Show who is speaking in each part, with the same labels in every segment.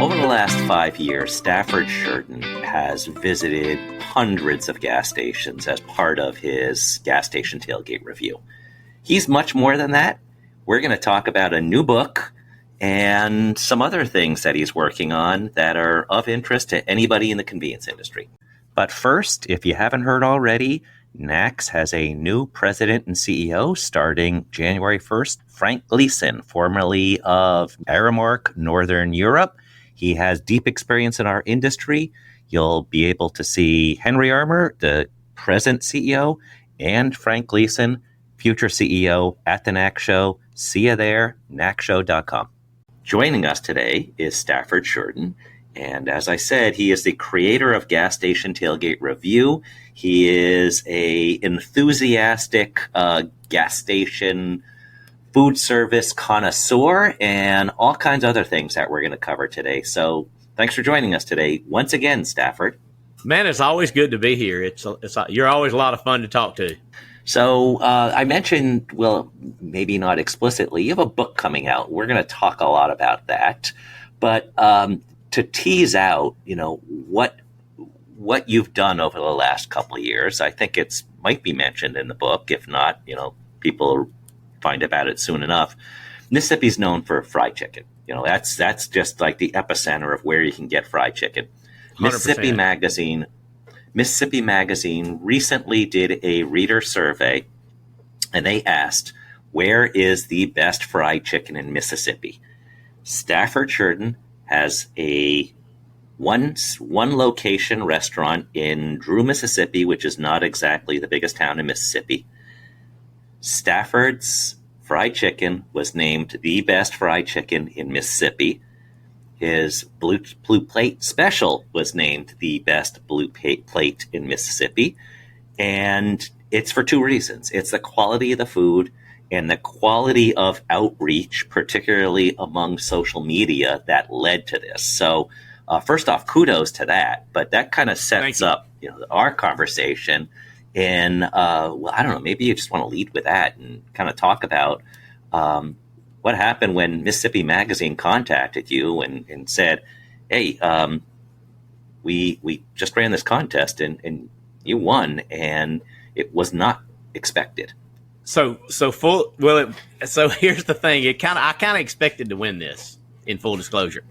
Speaker 1: Over the last 5 years, Stafford Shurden has visited hundreds of gas stations as part of his gas station tailgate review. He's much more than that. We're going to talk about a new book and some other things that he's working on that are of interest to anybody in the convenience industry. But first, if you haven't heard already, NACS has a new president and CEO starting January 1st, Frank Gleason, formerly of Aramark Northern Europe. He has deep experience in our industry. You'll be able to see Henry Armour, the present CEO, and Frank Gleason, future CEO, at the NACS Show. See you there, nacshow.com. Joining us today is Stafford Shurden. And as I said, he is the creator of Gas Station Tailgate Review. He is a enthusiastic gas station food service connoisseur and all kinds of other things that we're going to cover today. So thanks for joining us today once again, Stafford.
Speaker 2: Man, it's always good to be here. You're always a lot of fun to talk to.
Speaker 1: So I mentioned, well, maybe not explicitly, you have a book coming out. We're going to talk a lot about that. But to tease out, what you've done over the last couple of years, I think it's might be mentioned in the book. If not, people find about it soon enough. Mississippi's known for fried chicken. That's just like the epicenter of where you can get fried chicken.
Speaker 2: 100%.
Speaker 1: Mississippi Magazine recently did a reader survey, and they asked, where is the best fried chicken in Mississippi? Stafford Shurden has a one location restaurant in Drew, Mississippi, which is not exactly the biggest town in Mississippi. Stafford's fried chicken was named the best fried chicken in Mississippi. His Blue Plate Special was named the best Blue Plate in Mississippi. And it's for two reasons. It's the quality of the food and the quality of outreach, particularly among social media, that led to this. So first off, kudos to that. But that kind of sets up our conversation. And I don't know, maybe you just want to lead with that and kind of talk about what happened when Mississippi Magazine contacted you and said, hey, we just ran this contest and you won, and it was not expected.
Speaker 2: So here's the thing. I kind of expected to win this, in full disclosure.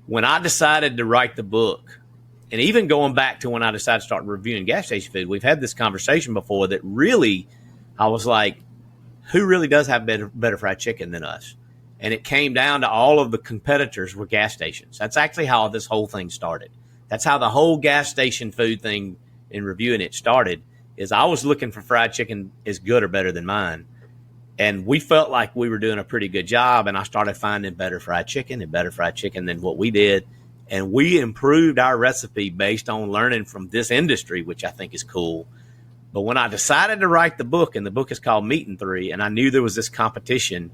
Speaker 2: When I decided to write the book, and even going back to when I decided to start reviewing gas station food, we've had this conversation before that really, I was like, who really does have better fried chicken than us? And it came down to all of the competitors were gas stations. That's actually how this whole thing started. That's how the whole gas station food thing in reviewing it started, is I was looking for fried chicken as good or better than mine. And we felt like we were doing a pretty good job, and I started finding better fried chicken than what we did. And we improved our recipe based on learning from this industry, which I think is cool. But when I decided to write the book, and the book is called Meat and Three, and I knew there was this competition,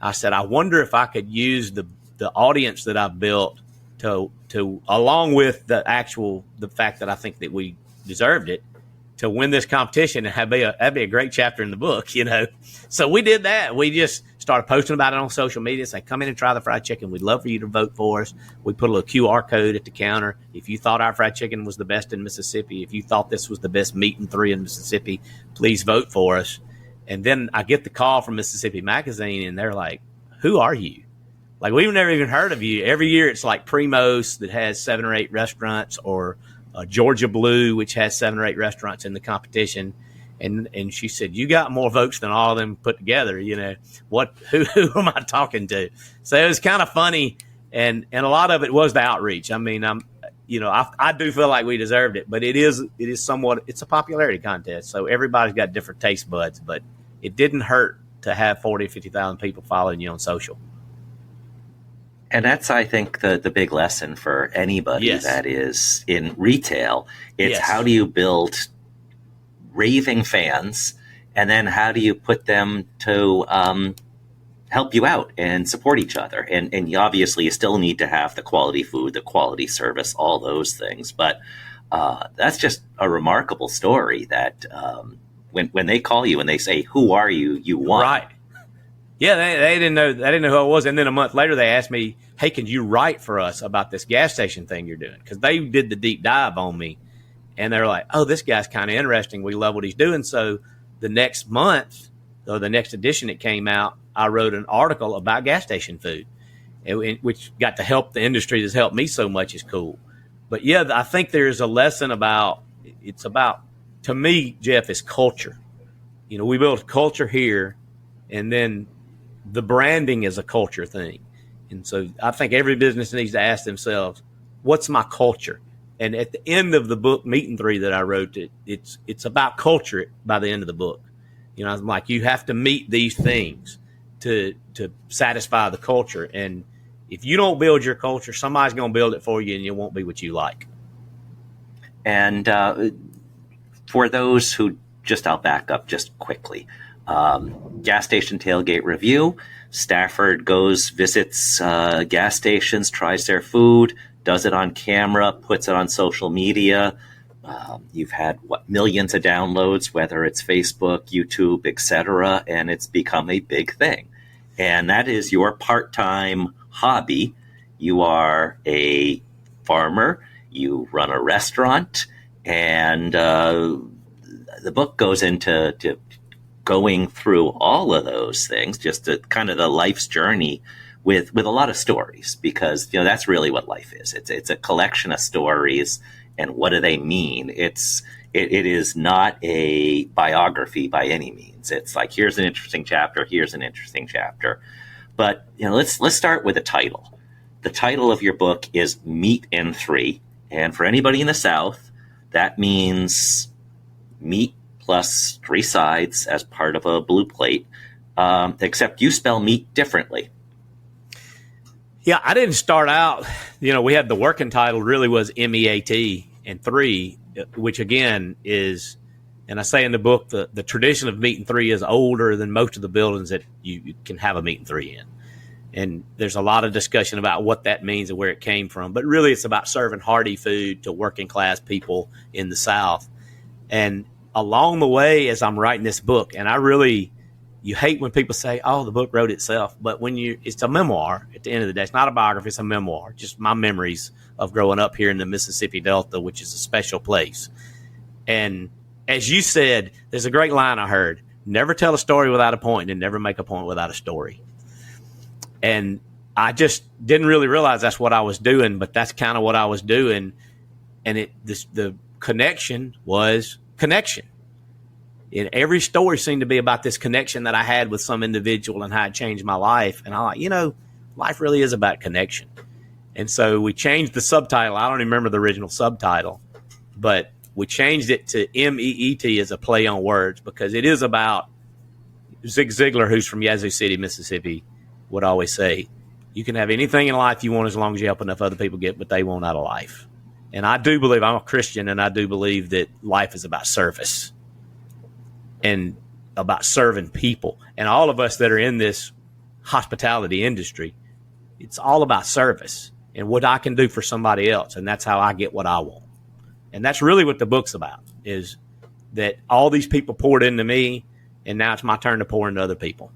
Speaker 2: I said, I wonder if I could use the audience that I've built to along with the fact that I think that we deserved it, to win this competition, and that'd be a great chapter in the book, So we did that. We just started posting about it on social media. Say, come in and try the fried chicken. We'd love for you to vote for us. We put a little QR code at the counter. If you thought our fried chicken was the best in Mississippi, if you thought this was the best Meat and Three in Mississippi, please vote for us. And then I get the call from Mississippi Magazine, and they're like, who are you? Like, we've never even heard of you. Every year it's like Primos that has 7 or 8 restaurants, or Georgia Blue, which has 7 or 8 restaurants in the competition. And she said, you got more votes than all of them put together. Who am I talking to? So it was kind of funny. And a lot of it was the outreach. I mean, I do feel like we deserved it, but it is somewhat, it's a popularity contest. So everybody's got different taste buds, but it didn't hurt to have 40, 50,000 people following you on social.
Speaker 1: And that's, I think, the big lesson for anybody that is in retail. It's how do you build raving fans, and then how do you put them to help you out and support each other? And you obviously still need to have the quality food, the quality service, all those things. But that's just a remarkable story that when they call you and they say, who are you? You won.
Speaker 2: Right. Yeah, they didn't know. They didn't know who I was. And then a month later, they asked me, "Hey, can you write for us about this gas station thing you're doing?" Because they did the deep dive on me, and they're like, "Oh, this guy's kind of interesting. We love what he's doing." So the next month, or the next edition it came out, I wrote an article about gas station food, which got to help the industry that's helped me so much. Is cool. But yeah, I think there's a lesson about. It's about, to me, Jeff, is culture. You know, we build culture here, and then the branding is a culture thing. And so I think every business needs to ask themselves, what's my culture? And at the end of the book, Meat and Three, that I wrote, it's about culture by the end of the book. You know, I'm like, you have to meet these things to satisfy the culture. And if you don't build your culture, somebody's going to build it for you, and it won't be what you like.
Speaker 1: And for those who, I'll back up just quickly. Gas Station Tailgate Review. Stafford goes, visits gas stations, tries their food, does it on camera, puts it on social media. You've had millions of downloads, whether it's Facebook, YouTube, etc., and it's become a big thing. And that is your part-time hobby. You are a farmer, you run a restaurant, and the book goes into going through all of those things, just to kind of the life's journey with a lot of stories, because that's really what life is. It's a collection of stories, and what do they mean? It is not a biography by any means. It's like, here's an interesting chapter, here's an interesting chapter. But let's start with the title. The title of your book is Meat and Three, and for anybody in the South, that means meat plus three sides as part of a blue plate, except you spell meat differently.
Speaker 2: Yeah, I didn't start out, we had the working title really was MEAT, and three, which again is, and I say in the book, the tradition of Meat and Three is older than most of the buildings that you can have a Meat and Three in. And there's a lot of discussion about what that means and where it came from. But really, it's about serving hearty food to working class people in the South. And along the way, as I'm writing this book, and you hate when people say, "Oh, the book wrote itself," but it's a memoir. At the end of the day, it's not a biography; it's a memoir. Just my memories of growing up here in the Mississippi Delta, which is a special place. And as you said, there's a great line I heard: "Never tell a story without a point, and never make a point without a story." And I just didn't really realize that's what I was doing, but that's kind of what I was doing. And the connection was connection. And every story seemed to be about this connection that I had with some individual and how it changed my life. And I'm like, life really is about connection. And so we changed the subtitle. I don't even remember the original subtitle, but we changed it to MEET as a play on words, because it is about Zig Ziglar, who's from Yazoo City, Mississippi, would always say, you can have anything in life you want as long as you help enough other people get what they want out of life. And I do believe, I'm a Christian, and I do believe that life is about service and about serving people. And all of us that are in this hospitality industry, it's all about service and what I can do for somebody else. And that's how I get what I want. And that's really what the book's about, is that all these people poured into me, and now it's my turn to pour into other people.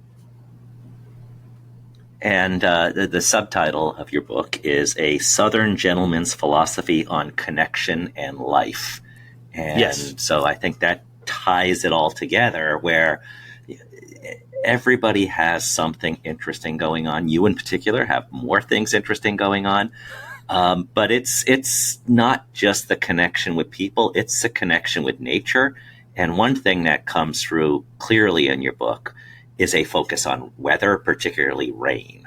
Speaker 1: And the subtitle of your book is A Southern Gentleman's Philosophy on Connection and Life. And
Speaker 2: yes.
Speaker 1: So I think that ties it all together, where everybody has something interesting going on. You in particular have more things interesting going on. But it's not just the connection with people, it's the connection with nature. And one thing that comes through clearly in your book is a focus on weather, particularly rain,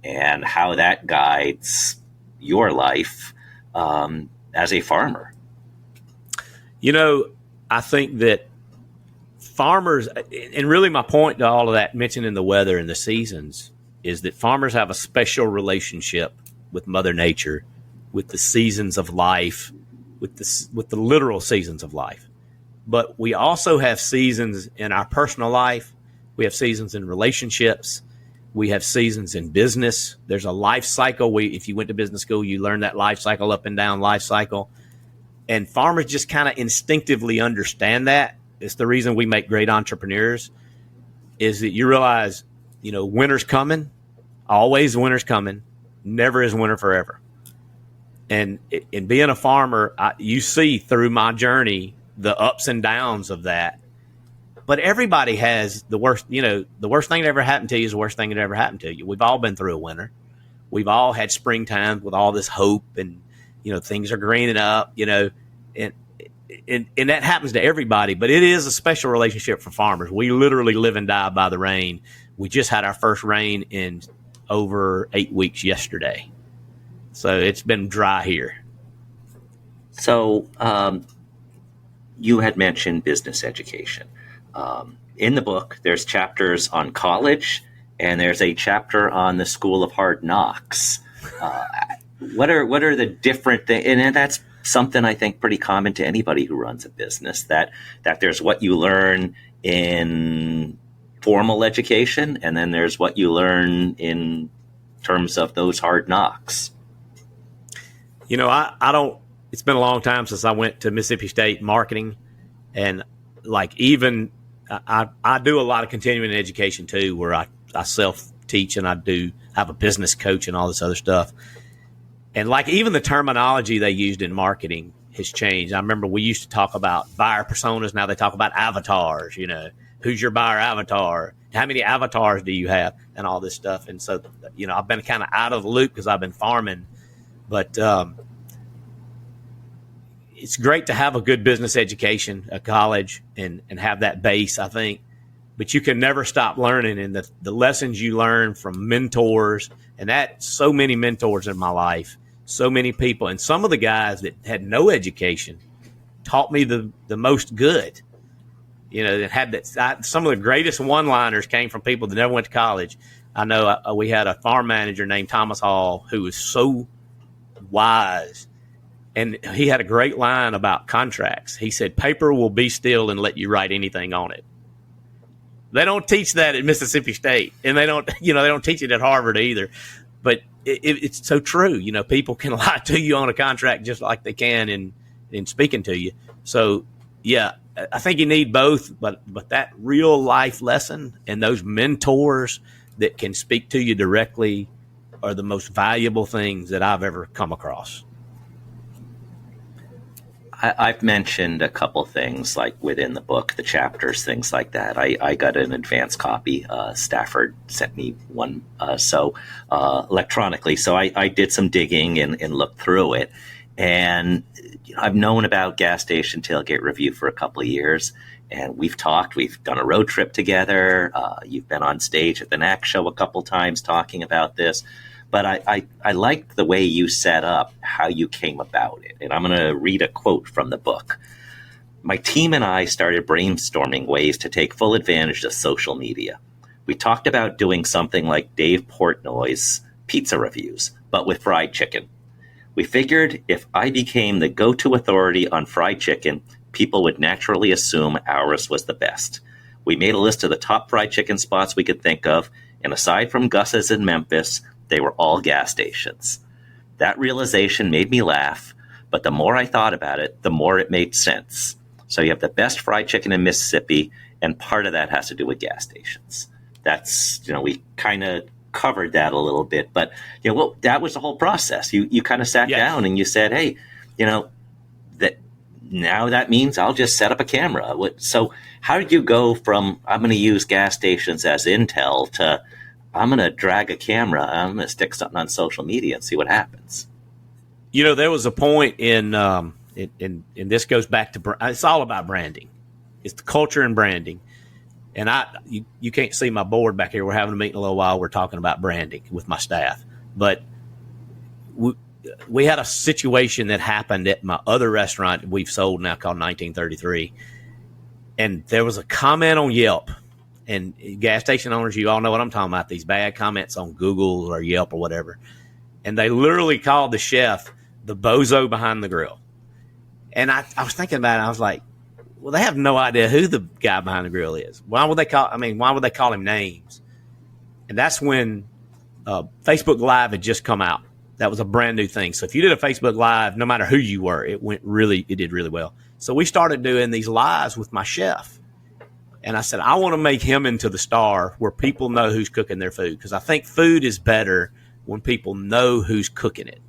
Speaker 1: and how that guides your life as a farmer.
Speaker 2: I think that farmers, and really my point to all of that, mentioning the weather and the seasons, is that farmers have a special relationship with Mother Nature, with the seasons of life, with the literal seasons of life. But we also have seasons in our personal life. We have seasons in relationships. We have seasons in business. There's a life cycle. If you went to business school, you learn that life cycle, up and down life cycle. And farmers just kind of instinctively understand that. It's the reason we make great entrepreneurs, is that you realize winter's coming, always winter's coming, never is winter forever. And in being a farmer, you see through my journey the ups and downs of that. But everybody has the worst thing that ever happened to you is the worst thing that ever happened to you. We've all been through a winter. We've all had springtime with all this hope and, things are greening up, and that happens to everybody. But it is a special relationship for farmers. We literally live and die by the rain. We just had our first rain in over 8 weeks yesterday. So it's been dry here.
Speaker 1: So you had mentioned business education. In the book, there's chapters on college, and there's a chapter on the School of Hard Knocks. What are the different things? And that's something I think pretty common to anybody who runs a business, that there's what you learn in formal education, and then there's what you learn in terms of those hard knocks.
Speaker 2: I don't, it's been a long time since I went to Mississippi State marketing, and even I do a lot of continuing education too, where I self-teach and I do have a business coach and all this other stuff. And even the terminology they used in marketing has changed. I remember we used to talk about buyer personas. Now they talk about avatars, who's your buyer avatar? How many avatars do you have? And all this stuff. And so, I've been kind of out of the loop because I've been farming, but it's great to have a good business education, a college, and have that base, I think. But you can never stop learning, and the lessons you learn from mentors, and that so many mentors in my life, so many people, and some of the guys that had no education taught me the most good. That had that. Some of the greatest one-liners came from people that never went to college. I know we had a farm manager named Thomas Hall who was so wise, and he had a great line about contracts. He said, "Paper will be still and let you write anything on it." They don't teach that at Mississippi State, and they don't teach it at Harvard either. But it's so true. People can lie to you on a contract just like they can in speaking to you. So, yeah, I think you need both. But that real life lesson and those mentors that can speak to you directly are the most valuable things that I've ever come across.
Speaker 1: I've mentioned a couple things within the book, the chapters, things like that. I got an advanced copy. Stafford sent me one electronically. So I did some digging and looked through it. And I've known about Gas Station Tailgate Review for a couple of years. And we've talked. We've done a road trip together. You've been on stage at the NAC show a couple times talking about this. But I like the way you set up how you came about it. And I'm going to read a quote from the book. "My team and I started brainstorming ways to take full advantage of social media. We talked about doing something like Dave Portnoy's pizza reviews, but with fried chicken. We figured if I became the go-to authority on fried chicken, people would naturally assume ours was the best. We made a list of the top fried chicken spots we could think of, and aside from Gus's in Memphis, they were all gas stations. That realization made me laugh, but the more I thought about it, the more it made sense. So you have the best fried chicken in Mississippi, and part of that has to do with gas stations." That's, we kind of covered that a little bit, but, that was the whole process. You kind of sat down and you said, hey, that now that means I'll just set up a camera. So how did you go from, I'm going to use gas stations as intel, to I'm going to drag a camera, I'm going to stick something on social media and see what happens?
Speaker 2: There was a point in this goes back to, it's all about branding. It's the culture and branding. And you can't see my board back here. We're having a meeting in a little while. We're talking about branding with my staff. But we had a situation that happened at my other restaurant we've sold now called 1933. And there was a comment on Yelp. And gas station owners, you all know what I'm talking about, these bad comments on Google or Yelp or whatever. And they literally called the chef the bozo behind the grill. And I was thinking about it. I was like, well, they have no idea who the guy behind the grill is. Why would they call him names? And that's when Facebook Live had just come out. That was a brand new thing. So if you did a Facebook Live, no matter who you were, it did really well. So we started doing these lives with my chef. And I said, I want to make him into the star where people know who's cooking their food, because I think food is better when people know who's cooking it.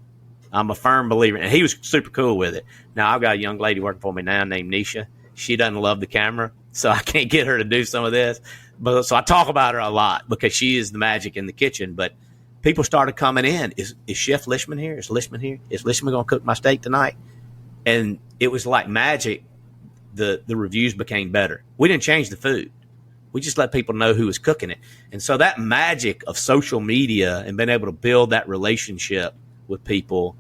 Speaker 2: I'm a firm believer, and he was super cool with it. Now, I've got a young lady working for me now named Nisha. She doesn't love the camera, so I can't get her to do some of this. But so I talk about her a lot because she is the magic in the kitchen. But people started coming in. Is Chef Lishman here? Is Lishman here? Is Lishman going to cook my steak tonight? And it was like magic. The reviews became better. We didn't change the food. We just let people know who was cooking it. And so that magic of social media and being able to build that relationship with people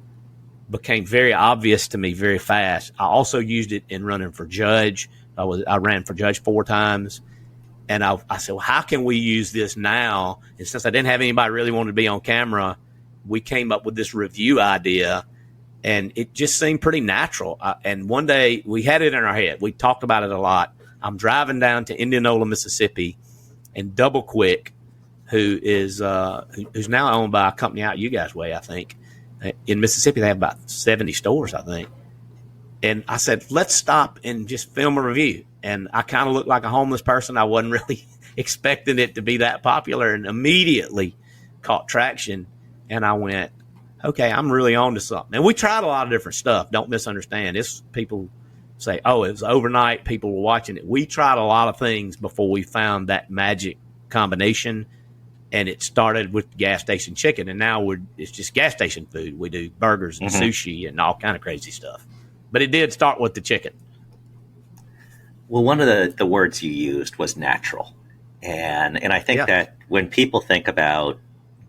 Speaker 2: became very obvious to me very fast. I also used it in running for judge. I ran for judge 4 times. And I said, well, how can we use this now? And since I didn't have anybody really wanted to be on camera, we came up with this review idea, and it just seemed pretty natural. And one day we had it in our head. We talked about it a lot. I'm driving down to Indianola, Mississippi, and Double Quick, who's now owned by a company out you guys' way, I think. In Mississippi, they have about 70 stores, I think. And I said, let's stop and just film a review. And I kind of looked like a homeless person. I wasn't really expecting it to be that popular, and immediately caught traction. And I went, okay, I'm really on to something. And we tried a lot of different stuff. Don't misunderstand. It's people say, oh, it was overnight. People were watching it. We tried a lot of things before we found that magic combination. And it started with gas station chicken, and now it's just gas station food. We do burgers and sushi and all kind of crazy stuff. But it did start with the chicken.
Speaker 1: Well, one of the words you used was natural. And I think that when people think about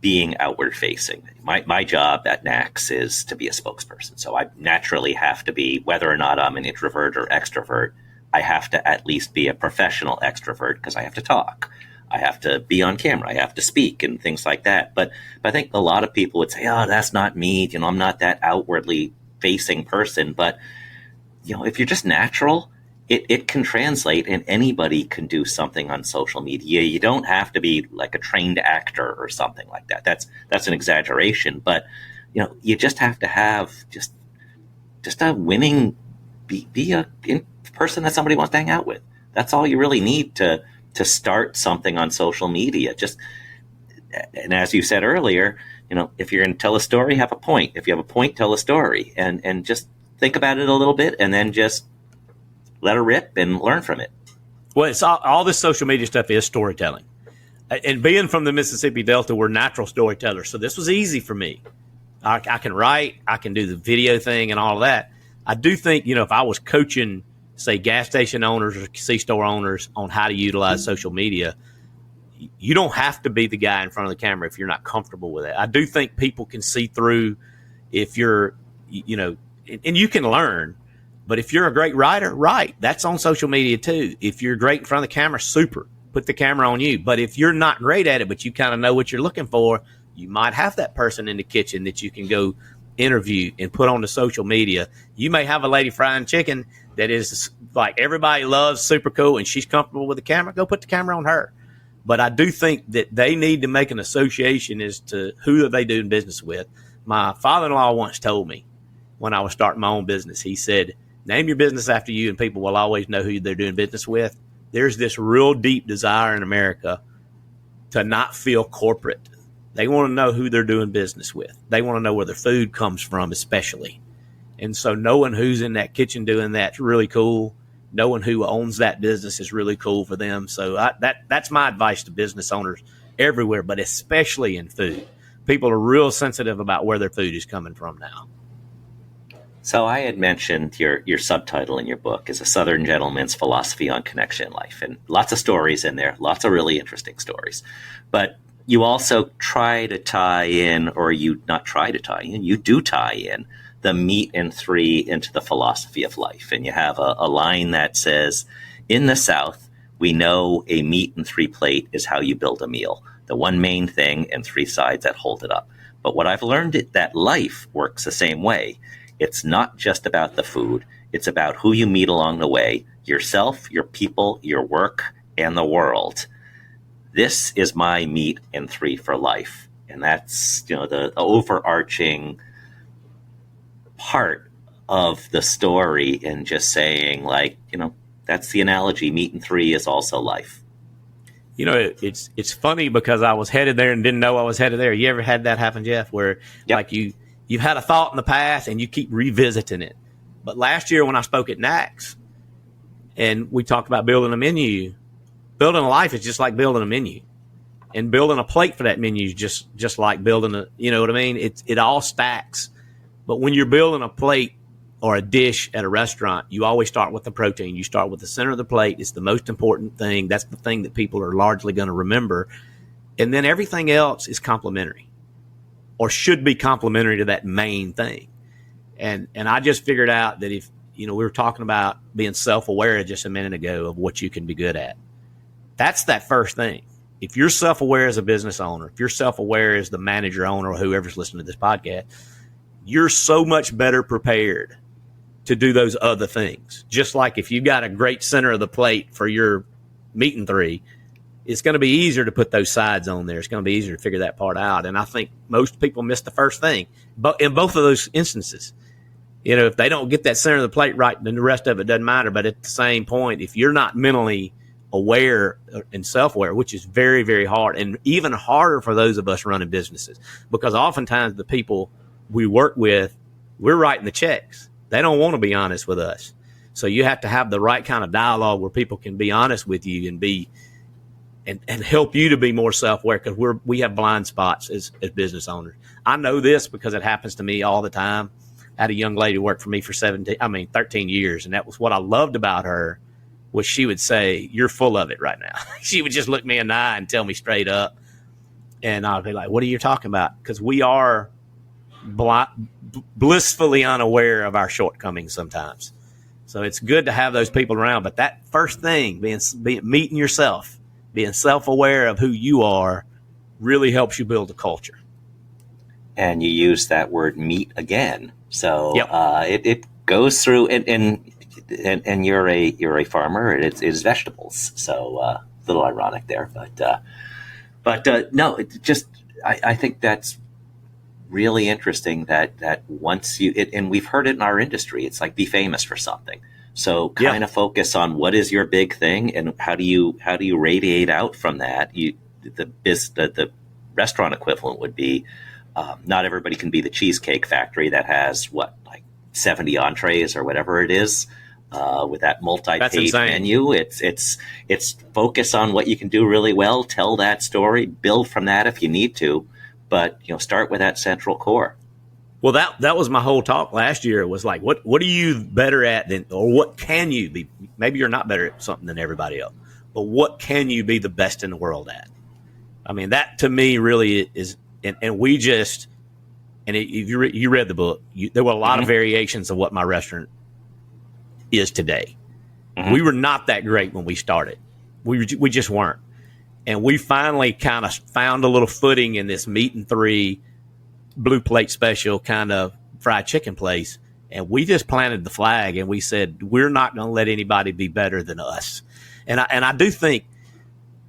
Speaker 1: being outward facing, my job at NACS is to be a spokesperson. So I naturally have to be, whether or not I'm an introvert or extrovert, I have to at least be a professional extrovert because I have to talk. I have to be on camera. I have to speak and things like that. But I think a lot of people would say, oh, that's not me. I'm not that outwardly facing person. But, if you're just natural, it can translate, and anybody can do something on social media. You don't have to be like a trained actor or something like that. That's an exaggeration. But, you just have to have just a winning, be a person that somebody wants to hang out with. That's all you really need to start something on social media. And as you said earlier, if you're going to tell a story, have a point. If you have a point, tell a story, and just think about it a little bit, and then just let it rip and learn from it.
Speaker 2: Well, it's all this social media stuff is storytelling. And being from the Mississippi Delta, we're natural storytellers. So this was easy for me. I can write, I can do the video thing and all of that. I do think, if I was coaching, say, gas station owners or C-store owners on how to utilize social media, you don't have to be the guy in front of the camera if you're not comfortable with it. I do think people can see through if you're, and you can learn, but if you're a great writer, write. That's on social media too. If you're great in front of the camera, super. Put the camera on you. But if you're not great at it, but you kind of know what you're looking for, you might have that person in the kitchen that you can go interview and put on the social media. You may have a lady frying chicken that is like everybody loves, super cool, and she's comfortable with the camera. Go put the camera on her. But I do think that they need to make an association as to who are they doing business with. My father-in-law once told me when I was starting my own business, he said, name your business after you and people will always know who they're doing business with. There's this real deep desire in America to not feel corporate. They want to know who they're doing business with. They want to know where their food comes from, especially. And so knowing who's in that kitchen doing that's really cool. Knowing who owns that business is really cool for them. So that's my advice to business owners everywhere, but especially in food. People are real sensitive about where their food is coming from now.
Speaker 1: So I had mentioned your subtitle in your book is A Southern Gentleman's Philosophy on Connection in Life. And lots of stories in there, lots of really interesting stories. But you also try to tie in, or you not try to tie in, you do tie in the meat in 3 into the philosophy of life. And you have a line that says, in the South, we know a meat in 3 plate is how you build a meal. The one main thing and 3 sides that hold it up. But what I've learned is that life works the same way. It's not just about the food. It's about who you meet along the way, yourself, your people, your work, and the world. This is my meat in 3 for life. And that's, the overarching part of the story, and just saying That's the analogy. Meat and three is also life.
Speaker 2: You know, it's funny because I was headed there and didn't know I was headed there. You ever had that happen, Jeff, where like you've had a thought in the past and you keep revisiting it? But last year when I spoke at NACS and we talked about building a menu, building a life is just like building a menu. And building a plate for that menu is just like building a, you know what I mean? It all stacks. But when you're building a plate or a dish at a restaurant, you always start with the protein. You start with the center of the plate. It's the most important thing. That's the thing that people are largely going to remember. And then everything else is complementary or should be complementary to that main thing. And I just figured out that if, you know, we were talking about being self-aware just a minute ago of what you can be good at. That's that first thing. If you're self-aware as a business owner, if you're self-aware as the manager, owner, or whoever's listening to this podcast, you're so much better prepared to do those other things. Just like if you've got a great center of the plate for your meat and three, it's going to be easier to put those sides on there. It's going to be easier to figure that part out. And I think most people miss the first thing. But in both of those instances, you know, if they don't get that center of the plate right, then the rest of it doesn't matter. But at the same point, if you're not mentally aware and self-aware, which is very, very hard, and even harder for those of us running businesses, because oftentimes the people we work with, we're writing the checks. They don't want to be honest with us. So you have to have the right kind of dialogue where people can be honest with you and be and help you to be more self-aware, because we have blind spots as business owners. I know this because it happens to me all the time. I had a young lady work for me for 13 years, and that was what I loved about her. Was she would say, "You're full of it right now." She would just look me in the eye and tell me straight up. And I'd be like, "What are you talking about?" Because we are blissfully unaware of our shortcomings sometimes. So it's good to have those people around. But that first thing, being meeting yourself, being self-aware of who you are, really helps you build a culture.
Speaker 1: And you use that word meat again. So it goes through and you're a farmer, and it's vegetables. So a little ironic there, but no, it just I think that's really interesting that once and we've heard it in our industry, it's like be famous for something. So kind of focus on what is your big thing and how do you radiate out from that. The restaurant equivalent would be not everybody can be the Cheesecake Factory that has like 70 entrees or whatever it is. With that multi-page menu, it's focus on what you can do really well, tell that story, build from that if you need to, but start with that central core.
Speaker 2: Well, that was my whole talk last year. It was like, what are you better at than, or what can you be? Maybe you're not better at something than everybody else, but what can you be the best in the world at? I mean, that to me really is, and we just, and if you read the book, there were a lot of variations of what my restaurant is today. We were not that great when we started. We just weren't. And we finally kind of found a little footing in this meat and three blue plate special kind of fried chicken place. And we just planted the flag and we said, we're not going to let anybody be better than us. And I do think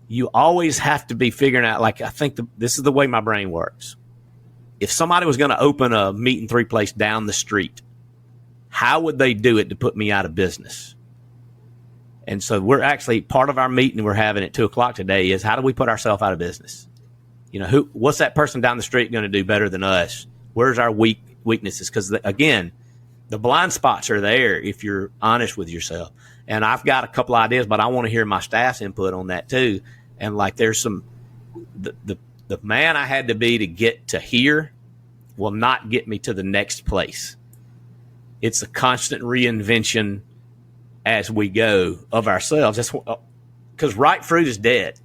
Speaker 2: you always have to be figuring out, like, I think this is the way my brain works. If somebody was going to open a meat and three place down the street, how would they do it to put me out of business? And so we're actually, part of our meeting we're having at 2:00 today is, how do we put ourselves out of business? What's that person down the street going to do better than us? Where's our weaknesses? Because again, the blind spots are there if you're honest with yourself. And I've got a couple ideas, but I want to hear my staff's input on that too. And like, there's some, the man I had to be to get to here will not get me to the next place. It's a constant reinvention as we go of ourselves. That's because ripe fruit is dead.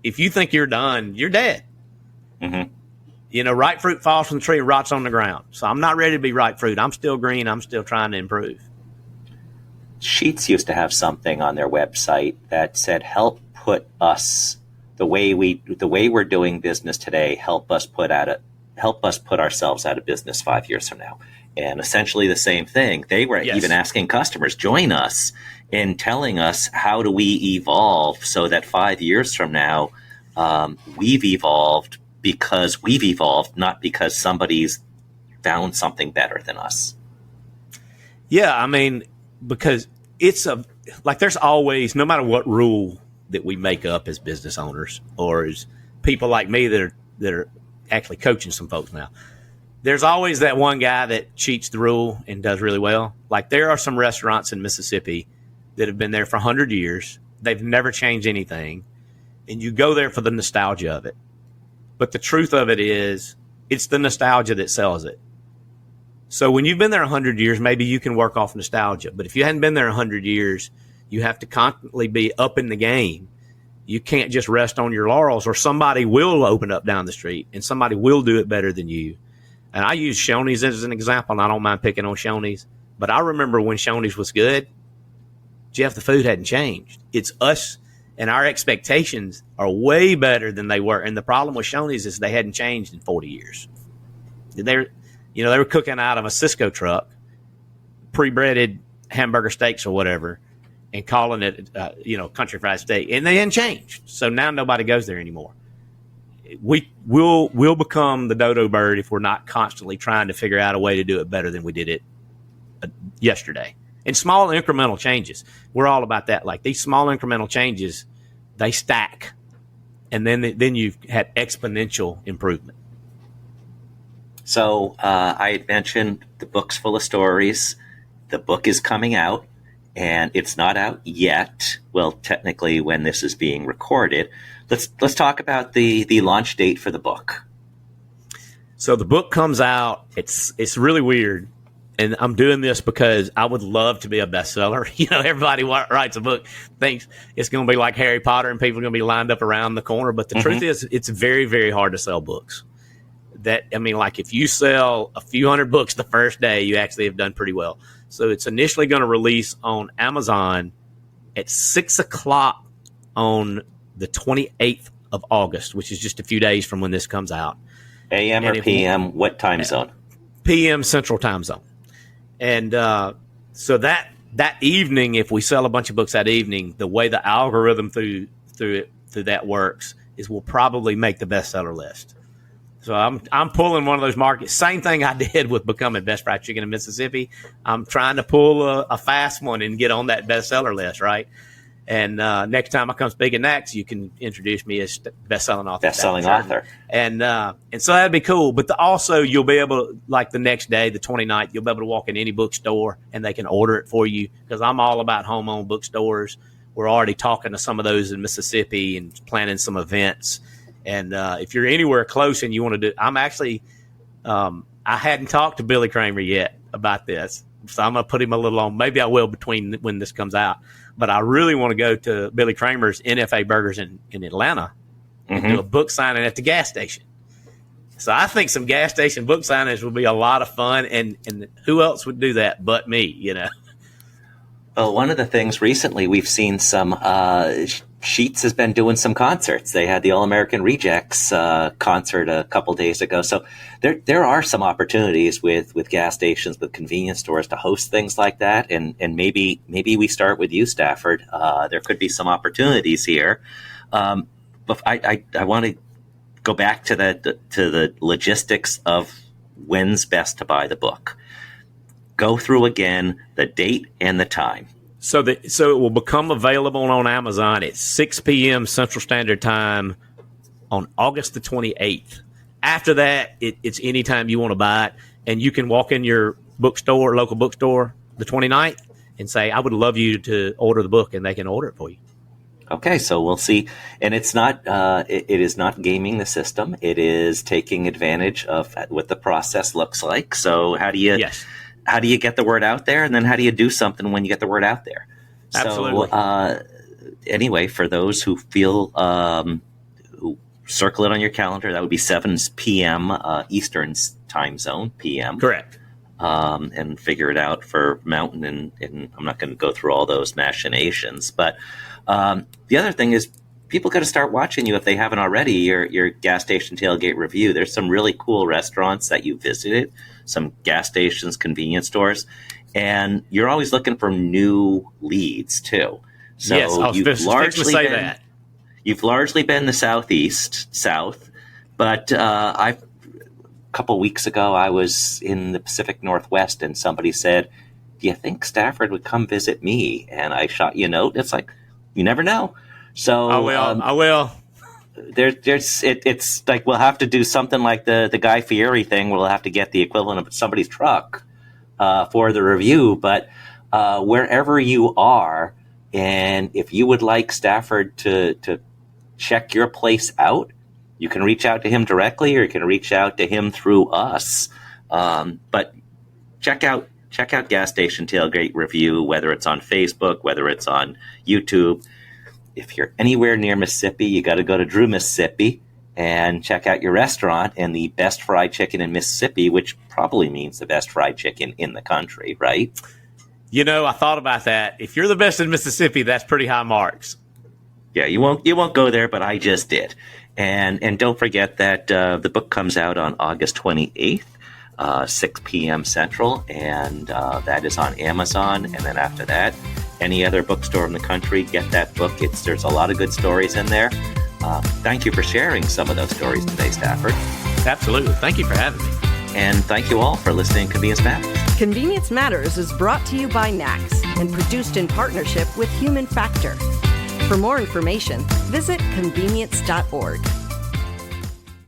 Speaker 2: If you think you're done, you're dead. Ripe fruit falls from the tree and rots on the ground. So I'm not ready to be ripe fruit. I'm still green. I'm still trying to improve.
Speaker 1: Sheets used to have something on their website that said, help put us the way we're doing business today, help us put ourselves out of business 5 years from now. And essentially the same thing. They were even asking customers, join us in telling us, how do we evolve so that 5 years from now, we've evolved because we've evolved, not because somebody's found something better than us.
Speaker 2: Yeah, I mean, because it's like there's always, no matter what rule that we make up as business owners or as people like me that are actually coaching some folks now, there's always that one guy that cheats the rule and does really well. Like there are some restaurants in Mississippi that have been there for 100 years. They've never changed anything. And you go there for the nostalgia of it. But the truth of it is, it's the nostalgia that sells it. So when you've been there 100 years, maybe you can work off nostalgia. But if you hadn't been there 100 years, you have to constantly be up in the game. You can't just rest on your laurels, or somebody will open up down the street and somebody will do it better than you. And I use Shoney's as an example, and I don't mind picking on Shoney's. But I remember when Shoney's was good, Jeff, the food hadn't changed. It's us, and our expectations are way better than they were. And the problem with Shoney's is they hadn't changed in 40 years. They were cooking out of a Cisco truck, pre-breaded hamburger steaks or whatever, and calling it, country fried steak. And they hadn't changed. So now nobody goes there anymore. We'll become the dodo bird if we're not constantly trying to figure out a way to do it better than we did it yesterday. And small incremental changes. We're all about that. Like these small incremental changes, they stack. And then you've had exponential improvement.
Speaker 1: So I had mentioned the book's full of stories. The book is coming out, and it's not out yet. Well, technically, when this is being recorded. Let's talk about the launch date for the book.
Speaker 2: So the book comes out. It's really weird. And I'm doing this because I would love to be a bestseller. Everybody writes a book, thinks it's going to be like Harry Potter and people are going to be lined up around the corner. But the truth is, it's very, very hard to sell books. If you sell a few hundred books the first day, you actually have done pretty well. So it's initially going to release on Amazon at 6:00 on the 28th of August, which is just a few days from when this comes out.
Speaker 1: AM or PM? What time zone?
Speaker 2: PM Central Time Zone. And so that evening, if we sell a bunch of books that evening, the way the algorithm through that works is we'll probably make the bestseller list. So I'm pulling one of those markets. Same thing I did with becoming Best Fried Chicken in Mississippi. I'm trying to pull a fast one and get on that bestseller list, right? And next time I come speaking next, you can introduce me as best-selling author.
Speaker 1: Best-selling author.
Speaker 2: And so that'd be cool. But also you'll be able to, like the next day, the 29th, you'll be able to walk in any bookstore and they can order it for you, because I'm all about home-owned bookstores. We're already talking to some of those in Mississippi and planning some events. And if you're anywhere close and you want to do, I'm actually, I hadn't talked to Billy Kramer yet about this. So I'm going to put him a little on. Maybe I will between when this comes out. But I really want to go to Billy Kramer's NFA Burgers in Atlanta and do a book signing at the gas station. So I think some gas station book signings would be a lot of fun. And who else would do that but me,
Speaker 1: Well, one of the things recently we've seen some Sheetz has been doing some concerts. They had the All American Rejects concert a couple days ago. So there are some opportunities with gas stations, with convenience stores to host things like that. And maybe we start with you, Stafford. There could be some opportunities here. But I want to go back to the logistics of when's best to buy the book. Go through again the date and the time.
Speaker 2: So it will become available on Amazon at 6 p.m. Central Standard Time on August the 28th. After that, it's anytime you want to buy it, and you can walk in your local bookstore, the 29th, and say, I would love you to order the book, and they can order it for you.
Speaker 1: Okay, so we'll see. And it's not, it is not gaming the system. It is taking advantage of what the process looks like. So how do you get the word out there? And then how do you do something when you get the word out there?
Speaker 2: Absolutely.
Speaker 1: So anyway, for those who feel, who circle it on your calendar, that would be 7 p.m. Eastern time zone, PM.
Speaker 2: Correct.
Speaker 1: And figure it out for Mountain. And I'm not going to go through all those machinations. But the other thing is, people got to start watching you if they haven't already, your gas station tailgate review. There's some really cool restaurants that you visited, some gas stations, convenience stores, and you're always looking for new leads too. So
Speaker 2: yes, I was fixing to say that.
Speaker 1: You've largely been the South, but a couple weeks ago I was in the Pacific Northwest and somebody said, do you think Stafford would come visit me? And I shot you a note. It's like, you never know. So
Speaker 2: I will.
Speaker 1: It's like we'll have to do something like the Guy Fieri thing. We'll have to get the equivalent of somebody's truck for the review. But wherever you are, and if you would like Stafford to check your place out, you can reach out to him directly, or you can reach out to him through us. But check out Gas Station Tailgate Review, whether it's on Facebook, whether it's on YouTube. If you're anywhere near Mississippi, you got to go to Drew, Mississippi, and check out your restaurant and the best fried chicken in Mississippi, which probably means the best fried chicken in the country, right?
Speaker 2: You know, I thought about that. If you're the best in Mississippi, that's pretty high marks.
Speaker 1: Yeah, you won't go there, but I just did. And don't forget that the book comes out on August 28th. 6 p.m. Central, and that is on Amazon. And then after that, any other bookstore in the country, get that book. There's a lot of good stories in there. Thank you for sharing some of those stories today, Stafford.
Speaker 2: Absolutely. Thank you for having me.
Speaker 1: And thank you all for listening to Convenience Matters.
Speaker 3: Convenience Matters is brought to you by NACS and produced in partnership with Human Factor. For more information, visit convenience.org.